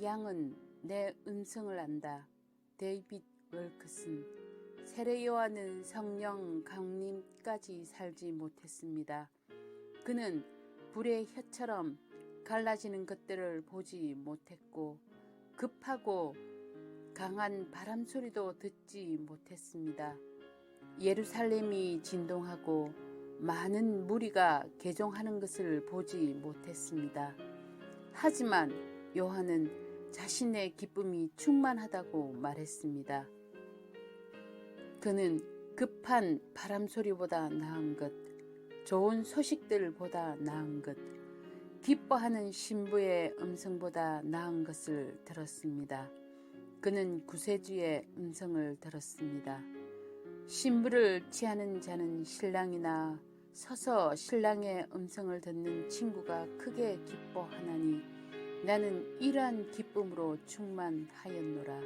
양은 내 음성을 안다. 데이빗 웰크슨. 세례 요한은 성령 강림까지 살지 못했습니다. 그는 불의 혀처럼 갈라지는 것들을 보지 못했고 급하고 강한 바람 소리도 듣지 못했습니다. 예루살렘이 진동하고 많은 무리가 개종하는 것을 보지 못했습니다. 하지만 요한은 자신의 기쁨이 충만하다고 말했습니다. 그는 급한 바람 소리보다 나은 것, 좋은 소식들보다 나은 것, 기뻐하는 신부의 음성보다 나은 것을 들었습니다. 그는 구세주의 음성을 들었습니다. 신부를 취하는 자는 신랑이나 서서 신랑의 음성을 듣는 친구가 크게 기뻐하나니 나는 이러한 기쁨으로 충만하였노라.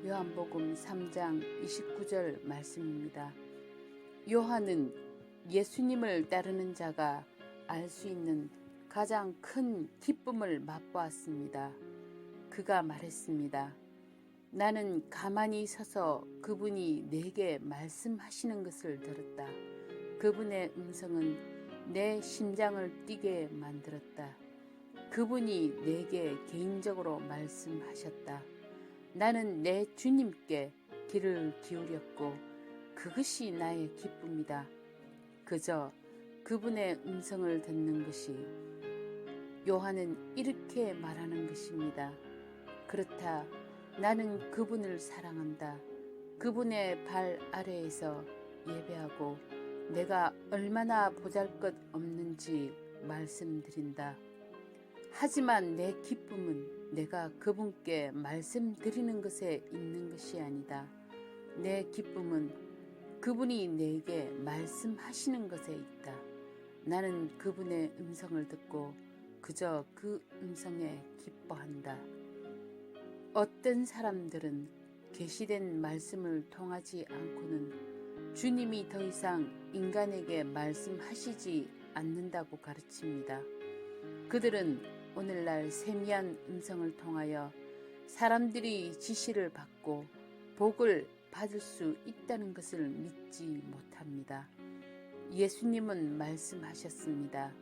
요한복음 3장 29절 말씀입니다. 요한은 예수님을 따르는 자가 알 수 있는 가장 큰 기쁨을 맛보았습니다. 그가 말했습니다. 나는 가만히 서서 그분이 내게 말씀하시는 것을 들었다. 그분의 음성은 내 심장을 뛰게 만들었다. 그분이 내게 개인적으로 말씀하셨다. 나는 내 주님께 귀를 기울였고 그것이 나의 기쁨이다. 그저 그분의 음성을 듣는 것이. 요한은 이렇게 말하는 것입니다. 그렇다. 나는 그분을 사랑한다. 그분의 발 아래에서 예배하고 내가 얼마나 보잘것없는지 말씀드린다. 하지만 내 기쁨은 내가 그분께 말씀드리는 것에 있는 것이 아니다. 내 기쁨은 그분이 내게 말씀하시는 것에 있다. 나는 그분의 음성을 듣고 그저 그 음성에 기뻐한다. 어떤 사람들은 계시된 말씀을 통하지 않고는 주님이 더 이상 인간에게 말씀하시지 않는다고 가르칩니다. 그들은 오늘날 세미한 음성을 통하여 사람들이 지시를 받고 복을 받을 수 있다는 것을 믿지 못합니다. 예수님은 말씀하셨습니다.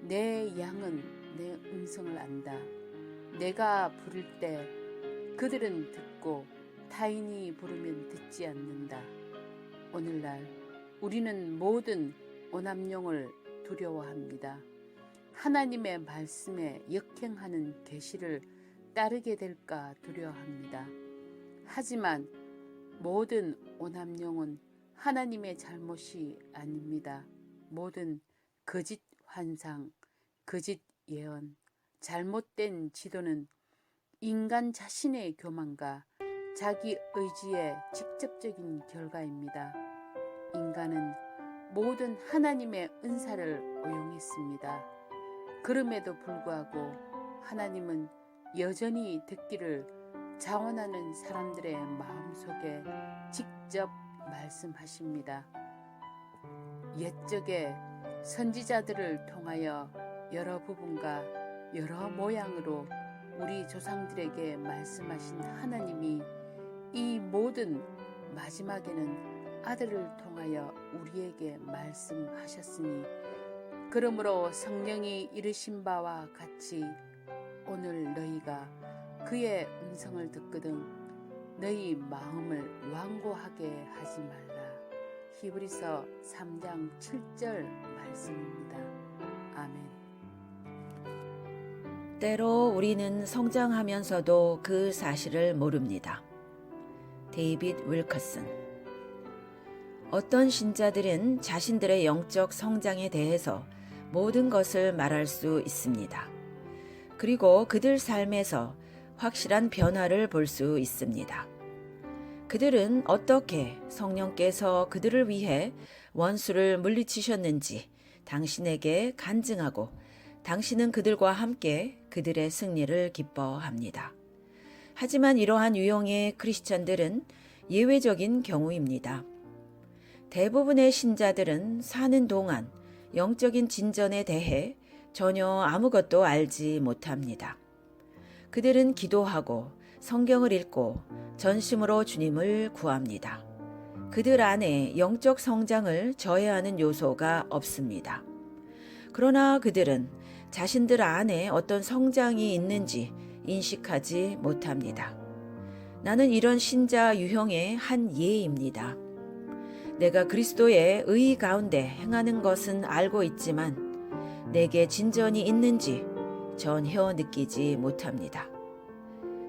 내 양은 내 음성을 안다. 내가 부를 때 그들은 듣고 타인이 부르면 듣지 않는다. 오늘날 우리는 모든 오남용을 두려워합니다. 하나님의 말씀에 역행하는 계시를 따르게 될까 두려워합니다. 하지만 모든 오남용은 하나님의 잘못이 아닙니다. 모든 거짓 환상, 거짓 예언, 잘못된 지도는 인간 자신의 교만과 자기 의지의 직접적인 결과입니다. 인간은 모든 하나님의 은사를 오용했습니다. 그럼에도 불구하고 하나님은 여전히 듣기를 자원하는 사람들의 마음속에 직접 말씀하십니다. 옛적에 선지자들을 통하여 여러 부분과 여러 모양으로 우리 조상들에게 말씀하신 하나님이 이 모든 마지막에는 아들을 통하여 우리에게 말씀하셨으니 그러므로 성령이 이르신 바와 같이 오늘 너희가 그의 음성을 듣거든 너희 마음을 완고하게 하지 말라. 히브리서 3장 7절 말씀입니다. 아멘. 때로 우리는 성장하면서도 그 사실을 모릅니다. 데이빗 윌커슨. 어떤 신자들은 자신들의 영적 성장에 대해서 모든 것을 말할 수 있습니다. 그리고 그들 삶에서 확실한 변화를 볼 수 있습니다. 그들은 어떻게 성령께서 그들을 위해 원수를 물리치셨는지 당신에게 간증하고 당신은 그들과 함께 그들의 승리를 기뻐합니다. 하지만 이러한 유형의 크리스천들은 예외적인 경우입니다. 대부분의 신자들은 사는 동안 영적인 진전에 대해 전혀 아무것도 알지 못합니다. 그들은 기도하고 성경을 읽고 전심으로 주님을 구합니다. 그들 안에 영적 성장을 저해하는 요소가 없습니다. 그러나 그들은 자신들 안에 어떤 성장이 있는지 인식하지 못합니다. 나는 이런 신자 유형의 한 예입니다. 내가 그리스도의 의 가운데 행하는 것은 알고 있지만 내게 진전이 있는지 전혀 느끼지 못합니다.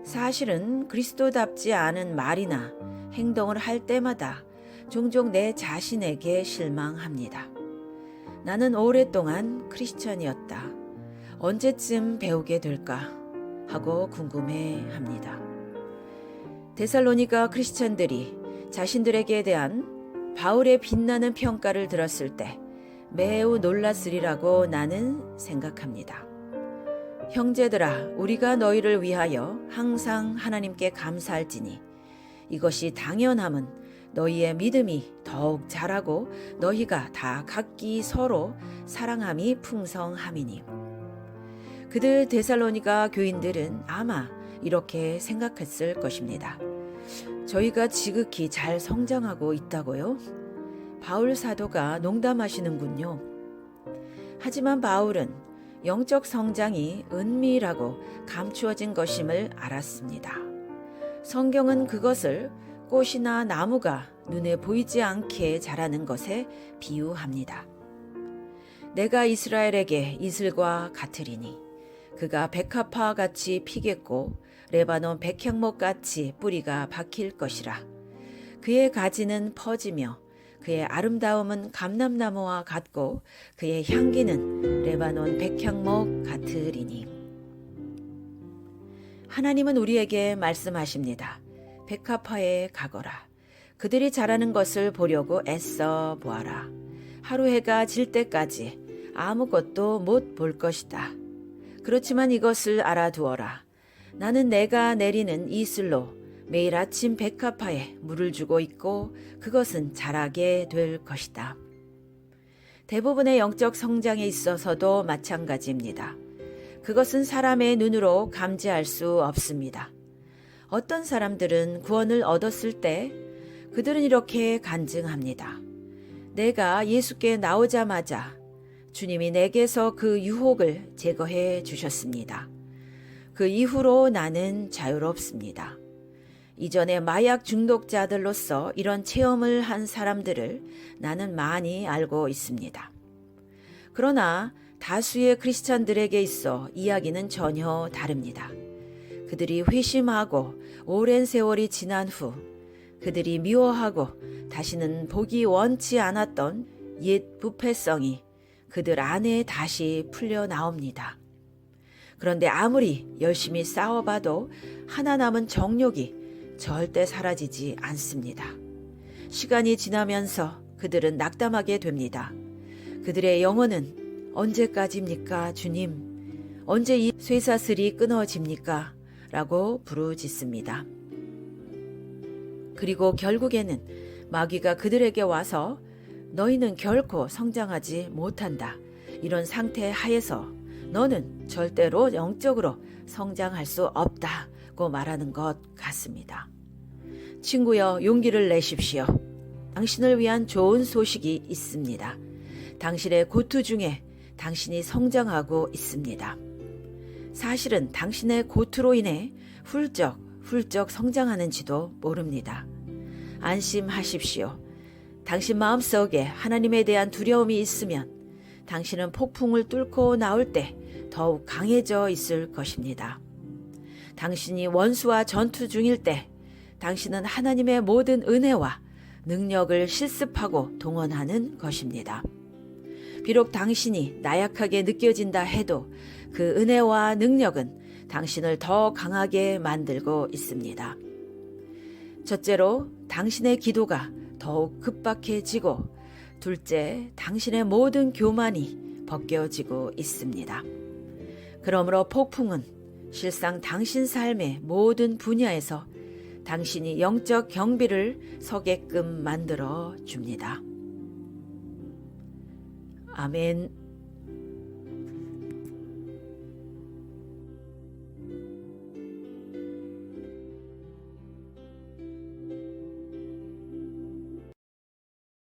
사실은 그리스도답지 않은 말이나 행동을 할 때마다 종종 내 자신에게 실망합니다. 나는 오랫동안 크리스천이었다. 언제쯤 배우게 될까 하고 궁금해합니다. 데살로니가 크리스천들이 자신들에게 대한 바울의 빛나는 평가를 들었을 때 매우 놀랐으리라고 나는 생각합니다. 형제들아, 우리가 너희를 위하여 항상 하나님께 감사할지니 이것이 당연함은 너희의 믿음이 더욱 자라고 너희가 다 각기 서로 사랑함이 풍성함이니. 그들 데살로니가 교인들은 아마 이렇게 생각했을 것입니다. 저희가 지극히 잘 성장하고 있다고요? 바울 사도가 농담하시는군요. 하지만 바울은 영적 성장이 은밀하고 감추어진 것임을 알았습니다. 성경은 그것을 꽃이나 나무가 눈에 보이지 않게 자라는 것에 비유합니다. 내가 이스라엘에게 이슬과 같으리니 그가 백합화 같이 피겠고 레바논 백향목 같이 뿌리가 박힐 것이라. 그의 가지는 퍼지며 그의 아름다움은 감람나무와 같고 그의 향기는 레바논 백향목 같으리니. 하나님은 우리에게 말씀하십니다. 백합화에 가거라. 그들이 자라는 것을 보려고 애써 보아라. 하루 해가 질 때까지 아무것도 못 볼 것이다. 그렇지만 이것을 알아두어라. 나는 내가 내리는 이슬로 매일 아침 백합화에 물을 주고 있고 그것은 자라게 될 것이다. 대부분의 영적 성장에 있어서도 마찬가지입니다. 그것은 사람의 눈으로 감지할 수 없습니다. 어떤 사람들은 구원을 얻었을 때 그들은 이렇게 간증합니다. 내가 예수께 나오자마자 주님이 내게서 그 유혹을 제거해 주셨습니다. 그 이후로 나는 자유롭습니다. 이전에 마약 중독자들로서 이런 체험을 한 사람들을 나는 많이 알고 있습니다. 그러나 다수의 크리스찬들에게 있어 이야기는 전혀 다릅니다. 그들이 회심하고 오랜 세월이 지난 후 그들이 미워하고 다시는 보기 원치 않았던 옛 부패성이 그들 안에 다시 풀려 나옵니다. 그런데 아무리 열심히 싸워봐도 하나 남은 정욕이 절대 사라지지 않습니다. 시간이 지나면서 그들은 낙담하게 됩니다. 그들의 영혼은 언제까지입니까, 주님? 언제 이 쇠사슬이 끊어집니까? 라고 부르짖습니다. 그리고 결국에는 마귀가 그들에게 와서 너희는 결코 성장하지 못한다. 이런 상태 하에서 너는 절대로 영적으로 성장할 수 없다고 말하는 것 같습니다. 친구여, 용기를 내십시오. 당신을 위한 좋은 소식이 있습니다. 당신의 고투 중에 당신이 성장하고 있습니다. 사실은 당신의 고투로 인해 훌쩍 성장하는지도 모릅니다. 안심하십시오. 당신 마음속에 하나님에 대한 두려움이 있으면 당신은 폭풍을 뚫고 나올 때 더욱 강해져 있을 것입니다. 당신이 원수와 전투 중일 때 당신은 하나님의 모든 은혜와 능력을 실습하고 동원하는 것입니다. 비록 당신이 나약하게 느껴진다 해도 그 은혜와 능력은 당신을 더 강하게 만들고 있습니다. 첫째로, 당신의 기도가 더욱 급박해지고, 둘째, 당신의 모든 교만이 벗겨지고 있습니다. 그러므로 폭풍은 실상 당신 삶의 모든 분야에서 당신이 영적 경비를 서게끔 만들어 줍니다. 아멘.